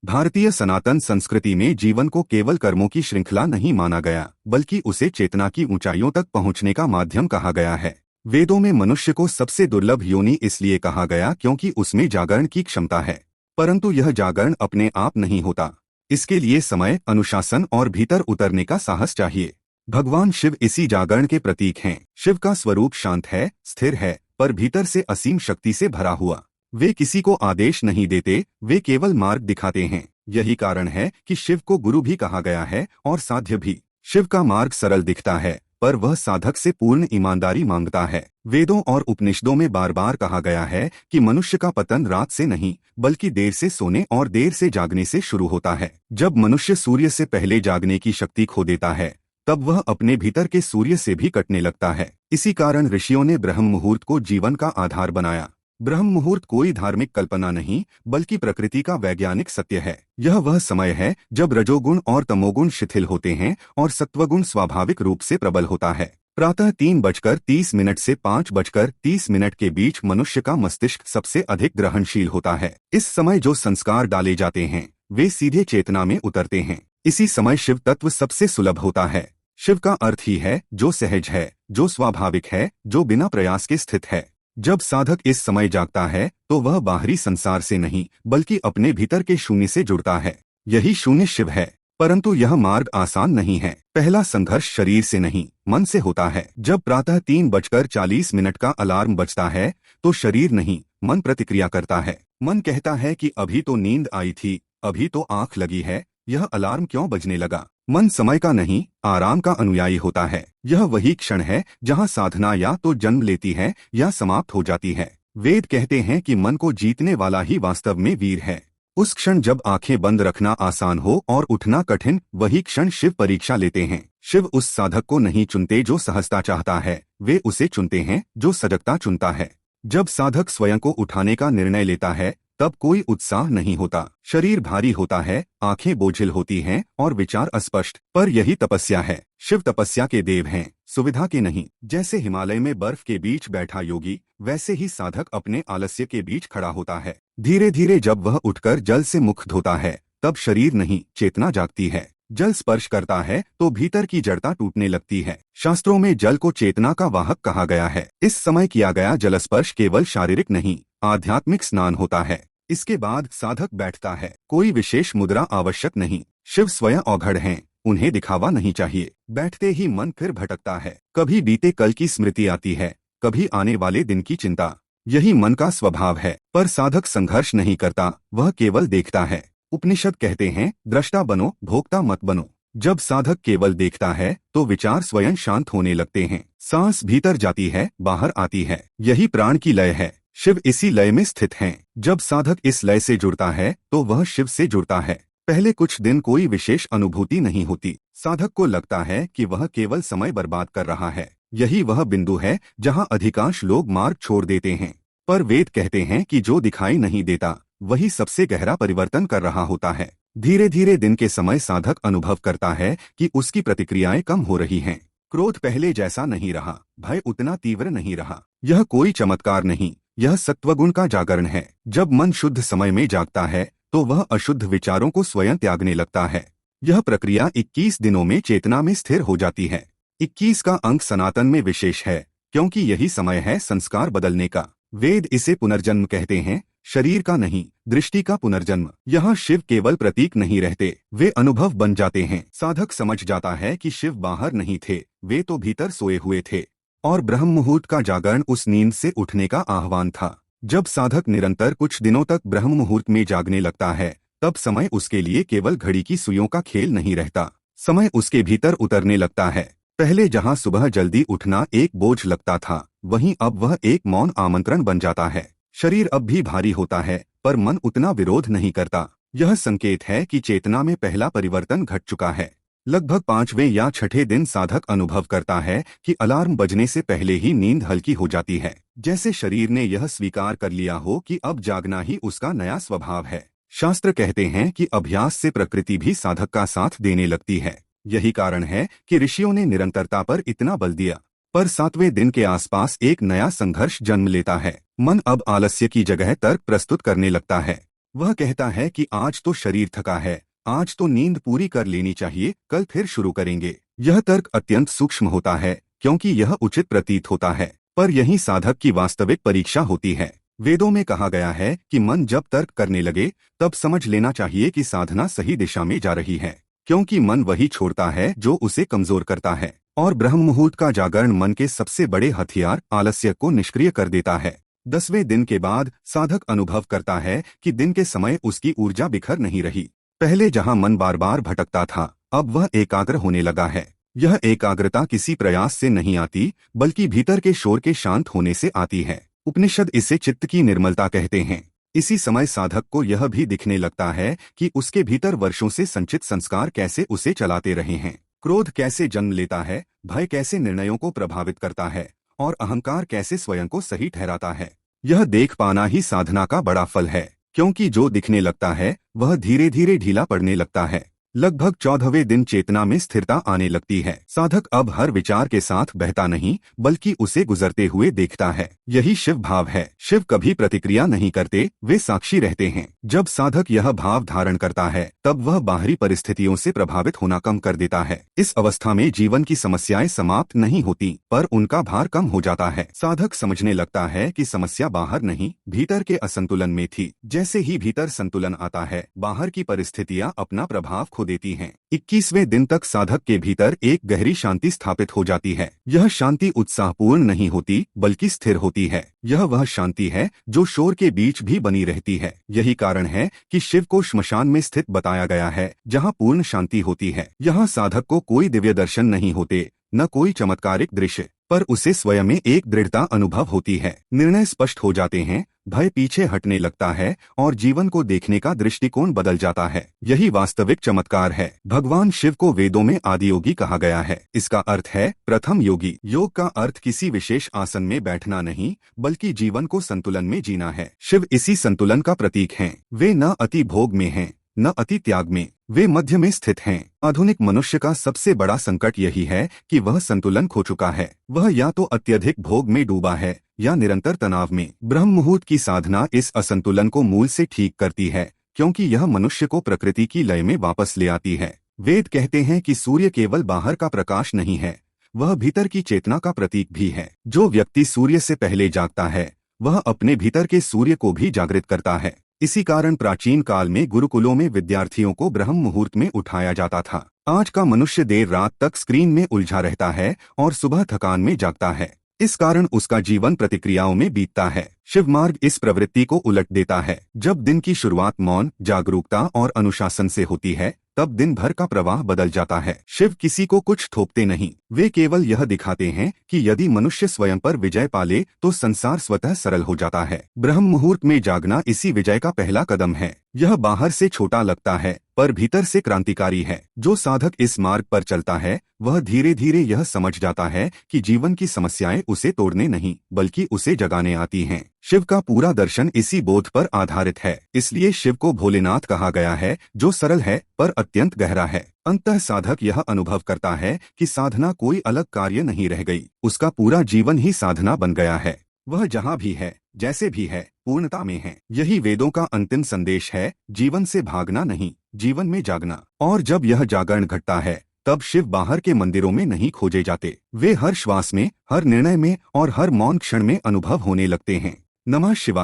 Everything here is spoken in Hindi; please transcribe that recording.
भारतीय सनातन संस्कृति में जीवन को केवल कर्मों की श्रृंखला नहीं माना गया, बल्कि उसे चेतना की ऊंचाइयों तक पहुंचने का माध्यम कहा गया है। वेदों में मनुष्य को सबसे दुर्लभ योनि इसलिए कहा गया क्योंकि उसमें जागरण की क्षमता है। परंतु यह जागरण अपने आप नहीं होता, इसके लिए समय, अनुशासन और भीतर उतरने का साहस चाहिए। भगवान शिव इसी जागरण के प्रतीक हैं। शिव का स्वरूप शांत है, स्थिर है, पर भीतर से असीम शक्ति से भरा हुआ। वे किसी को आदेश नहीं देते, वे केवल मार्ग दिखाते हैं। यही कारण है कि शिव को गुरु भी कहा गया है और साध्य भी। शिव का मार्ग सरल दिखता है, पर वह साधक से पूर्ण ईमानदारी मांगता है। वेदों और उपनिषदों में बार बार कहा गया है कि मनुष्य का पतन रात से नहीं, बल्कि देर से सोने और देर से जागने से शुरू होता है। जब मनुष्य सूर्य से पहले जागने की शक्ति खो देता है, तब वह अपने भीतर के सूर्य से भी कटने लगता है। इसी कारण ऋषियों ने ब्रह्म मुहूर्त को जीवन का आधार बनाया। ब्रह्म मुहूर्त कोई धार्मिक कल्पना नहीं, बल्कि प्रकृति का वैज्ञानिक सत्य है। यह वह समय है जब रजोगुण और तमोगुण शिथिल होते हैं और सत्वगुण स्वाभाविक रूप से प्रबल होता है। प्रातः 3:30 से 5:30 के बीच मनुष्य का मस्तिष्क सबसे अधिक ग्रहणशील होता है। इस समय जो संस्कार डाले जाते हैं, वे सीधे चेतना में उतरते हैं। इसी समय शिव तत्व सबसे सुलभ होता है। शिव का अर्थ ही है जो सहज है, जो स्वाभाविक है, जो बिना प्रयास के स्थित है। जब साधक इस समय जागता है तो वह बाहरी संसार से नहीं, बल्कि अपने भीतर के शून्य से जुड़ता है। यही शून्य शिव है। परंतु यह मार्ग आसान नहीं है। पहला संघर्ष शरीर से नहीं, मन से होता है। जब प्रातः 3:40 का अलार्म बजता है तो शरीर नहीं, मन प्रतिक्रिया करता है। मन कहता है कि अभी तो नींद आई थी, अभी तो आंख लगी है, यह अलार्म क्यों बजने लगा। मन समय का नहीं, आराम का अनुयायी होता है। यह वही क्षण है जहां साधना या तो जन्म लेती है या समाप्त हो जाती है। वेद कहते हैं कि मन को जीतने वाला ही वास्तव में वीर है। उस क्षण जब आंखें बंद रखना आसान हो और उठना कठिन, वही क्षण शिव परीक्षा लेते हैं। शिव उस साधक को नहीं चुनते जो सहजता चाहता है, वे उसे चुनते हैं जो सजगता चुनता है। जब साधक स्वयं को उठाने का निर्णय लेता है, तब कोई उत्साह नहीं होता। शरीर भारी होता है, आंखें बोझिल होती हैं और विचार अस्पष्ट। पर यही तपस्या है। शिव तपस्या के देव हैं, सुविधा के नहीं। जैसे हिमालय में बर्फ के बीच बैठा योगी, वैसे ही साधक अपने आलस्य के बीच खड़ा होता है। धीरे धीरे जब वह उठकर जल से मुख धोता है, तब शरीर नहीं, चेतना जागती है। जल स्पर्श करता है तो भीतर की जड़ता टूटने लगती है। शास्त्रों में जल को चेतना का वाहक कहा गया है। इस समय किया गया जल स्पर्श केवल शारीरिक नहीं, आध्यात्मिक स्नान होता है। इसके बाद साधक बैठता है। कोई विशेष मुद्रा आवश्यक नहीं। शिव स्वयं औघड़ हैं, उन्हें दिखावा नहीं चाहिए। बैठते ही मन फिर भटकता है। कभी बीते कल की स्मृति आती है, कभी आने वाले दिन की चिंता। यही मन का स्वभाव है। पर साधक संघर्ष नहीं करता, वह केवल देखता है। उपनिषद कहते हैं, दृष्टा बनो, भोक्ता मत बनो। जब साधक केवल देखता है तो विचार स्वयं शांत होने लगते हैं। सांस भीतर जाती है, बाहर आती है। यही प्राण की लय है। शिव इसी लय में स्थित हैं। जब साधक इस लय से जुड़ता है तो वह शिव से जुड़ता है। पहले कुछ दिन कोई विशेष अनुभूति नहीं होती। साधक को लगता है कि वह केवल समय बर्बाद कर रहा है। यही वह बिंदु है जहां अधिकांश लोग मार्ग छोड़ देते हैं। पर वेद कहते हैं कि जो दिखाई नहीं देता, वही सबसे गहरा परिवर्तन कर रहा होता है। धीरे धीरे दिन के समय साधक अनुभव करता है कि उसकी प्रतिक्रियाएं कम हो रही हैं। क्रोध पहले जैसा नहीं रहा, भय उतना तीव्र नहीं रहा। यह कोई चमत्कार नहीं, यह सत्वगुण का जागरण है। जब मन शुद्ध समय में जागता है तो वह अशुद्ध विचारों को स्वयं त्यागने लगता है। यह प्रक्रिया 21 दिनों में चेतना में स्थिर हो जाती है। 21 का अंक सनातन में विशेष है, क्योंकि यही समय है संस्कार बदलने का। वेद इसे पुनर्जन्म कहते हैं, शरीर का नहीं, दृष्टि का पुनर्जन्म। यहाँ शिव केवल प्रतीक नहीं रहते, वे अनुभव बन जाते हैं। साधक समझ जाता है कि शिव बाहर नहीं थे, वे तो भीतर सोए हुए थे। और ब्रह्म मुहूर्त का जागरण उस नींद से उठने का आह्वान था। जब साधक निरंतर कुछ दिनों तक ब्रह्म मुहूर्त में जागने लगता है, तब समय उसके लिए केवल घड़ी की सुइयों का खेल नहीं रहता। समय उसके भीतर उतरने लगता है। पहले जहां सुबह जल्दी उठना एक बोझ लगता था, वहीं अब वह एक मौन आमंत्रण बन जाता है। शरीर अब भी भारी होता है, पर मन उतना विरोध नहीं करता। यह संकेत है कि चेतना में पहला परिवर्तन घट चुका है। लगभग 5वें या 6ठे दिन साधक अनुभव करता है कि अलार्म बजने से पहले ही नींद हल्की हो जाती है। जैसे शरीर ने यह स्वीकार कर लिया हो कि अब जागना ही उसका नया स्वभाव है। शास्त्र कहते हैं कि अभ्यास से प्रकृति भी साधक का साथ देने लगती है। यही कारण है कि ऋषियों ने निरंतरता पर इतना बल दिया। पर 7वें दिन के आसपास एक नया संघर्ष जन्म लेता है। मन अब आलस्य की जगह तर्क प्रस्तुत करने लगता है। वह कहता है कि आज तो शरीर थका है, आज तो नींद पूरी कर लेनी चाहिए, कल फिर शुरू करेंगे। यह तर्क अत्यंत सूक्ष्म होता है क्योंकि यह उचित प्रतीत होता है, पर यही साधक की वास्तविक परीक्षा होती है। वेदों में कहा गया है कि मन जब तर्क करने लगे तब समझ लेना चाहिए कि साधना सही दिशा में जा रही है, क्योंकि मन वही छोड़ता है जो उसे कमजोर करता है, और ब्रह्म मुहूर्त का जागरण मन के सबसे बड़े हथियार आलस्य को निष्क्रिय कर देता है। 10वें दिन के बाद साधक अनुभव करता है कि दिन के समय उसकी ऊर्जा बिखर नहीं रही। पहले जहां मन बार बार भटकता था, अब वह एकाग्र होने लगा है। यह एकाग्रता किसी प्रयास से नहीं आती, बल्कि भीतर के शोर के शांत होने से आती है। उपनिषद इसे चित्त की निर्मलता कहते हैं। इसी समय साधक को यह भी दिखने लगता है कि उसके भीतर वर्षों से संचित संस्कार कैसे उसे चलाते रहे हैं। क्रोध कैसे जन्म लेता है, भय कैसे निर्णयों को प्रभावित करता है, और अहंकार कैसे स्वयं को सही ठहराता है। यह देख पाना ही साधना का बड़ा फल है, क्योंकि जो दिखने लगता है वह धीरे धीरे ढीला पड़ने लगता है। लगभग 14वें दिन चेतना में स्थिरता आने लगती है। साधक अब हर विचार के साथ बहता नहीं, बल्कि उसे गुजरते हुए देखता है। यही शिव भाव है। शिव कभी प्रतिक्रिया नहीं करते, वे साक्षी रहते हैं। जब साधक यह भाव धारण करता है तब वह बाहरी परिस्थितियों से प्रभावित होना कम कर देता है। इस अवस्था में जीवन की समस्याएं समाप्त नहीं होती, पर उनका भार कम हो जाता है। साधक समझने लगता है कि समस्या बाहर नहीं, भीतर के असंतुलन में थी। जैसे ही भीतर संतुलन आता है, बाहर की परिस्थितियां अपना प्रभाव खो देती हैं। 21वें दिन तक साधक के भीतर एक गहरी शांति स्थापित हो जाती है। यह शांति उत्साहपूर्ण नहीं होती, बल्कि स्थिर होती है। यह वह शांति है जो शोर के बीच भी बनी रहती है। यही कारण है कि शिव को श्मशान में स्थित बताया गया है, जहाँ पूर्ण शांति होती है। यहाँ साधक को कोई दिव्य दर्शन नहीं होते, न कोई चमत्कारिक दृश्य, पर उसे स्वयं में एक दृढ़ता अनुभव होती है। निर्णय स्पष्ट हो जाते हैं, भय पीछे हटने लगता है और जीवन को देखने का दृष्टिकोण बदल जाता है। यही वास्तविक चमत्कार है। भगवान शिव को वेदों में आदि योगी कहा गया है। इसका अर्थ है प्रथम योगी। योग का अर्थ किसी विशेष आसन में बैठना नहीं, बल्कि जीवन को संतुलन में जीना है। शिव इसी संतुलन का प्रतीक हैं। वे न अति भोग में हैं, न अति त्याग में, वे मध्य में स्थित हैं। आधुनिक मनुष्य का सबसे बड़ा संकट यही है कि वह संतुलन खो चुका है। वह या तो अत्यधिक भोग में डूबा है या निरंतर तनाव में। ब्रह्म मुहूर्त की साधना इस असंतुलन को मूल से ठीक करती है, क्योंकि यह मनुष्य को प्रकृति की लय में वापस ले आती है। वेद कहते हैं कि सूर्य केवल बाहर का प्रकाश नहीं है, वह भीतर की चेतना का प्रतीक भी है। जो व्यक्ति सूर्य से पहले जागता है, वह अपने भीतर के सूर्य को भी जागृत करता है। इसी कारण प्राचीन काल में गुरुकुलों में विद्यार्थियों को ब्रह्म मुहूर्त में उठाया जाता था। आज का मनुष्य देर रात तक स्क्रीन में उलझा रहता है और सुबह थकान में जागता है। इस कारण उसका जीवन प्रतिक्रियाओं में बीतता है। शिव मार्ग इस प्रवृत्ति को उलट देता है। जब दिन की शुरुआत मौन, जागरूकता और अनुशासन से होती है, तब दिन भर का प्रवाह बदल जाता है। शिव किसी को कुछ थोपते नहीं, वे केवल यह दिखाते हैं कि यदि मनुष्य स्वयं पर विजय पाले तो संसार स्वतः सरल हो जाता है। ब्रह्म मुहूर्त में जागना इसी विजय का पहला कदम है। यह बाहर से छोटा लगता है, पर भीतर से क्रांतिकारी है। जो साधक इस मार्ग पर चलता है, वह धीरे धीरे यह समझ जाता है कि जीवन की समस्याएं उसे तोड़ने नहीं, बल्कि उसे जगाने आती हैं। शिव का पूरा दर्शन इसी बोध पर आधारित है। इसलिए शिव को भोलेनाथ कहा गया है, जो सरल है पर अत्यंत गहरा है। अंततः साधक यह अनुभव करता है कि साधना कोई अलग कार्य नहीं रह गई, उसका पूरा जीवन ही साधना बन गया है। वह जहाँ भी है, जैसे भी है, पूर्णता में है। यही वेदों का अंतिम संदेश है, जीवन से भागना नहीं, जीवन में जागना। और जब यह जागरण घटता है, तब शिव बाहर के मंदिरों में नहीं खोजे जाते, वे हर श्वास में, हर निर्णय में और हर मौन क्षण में अनुभव होने लगते हैं। नमः शिवाय।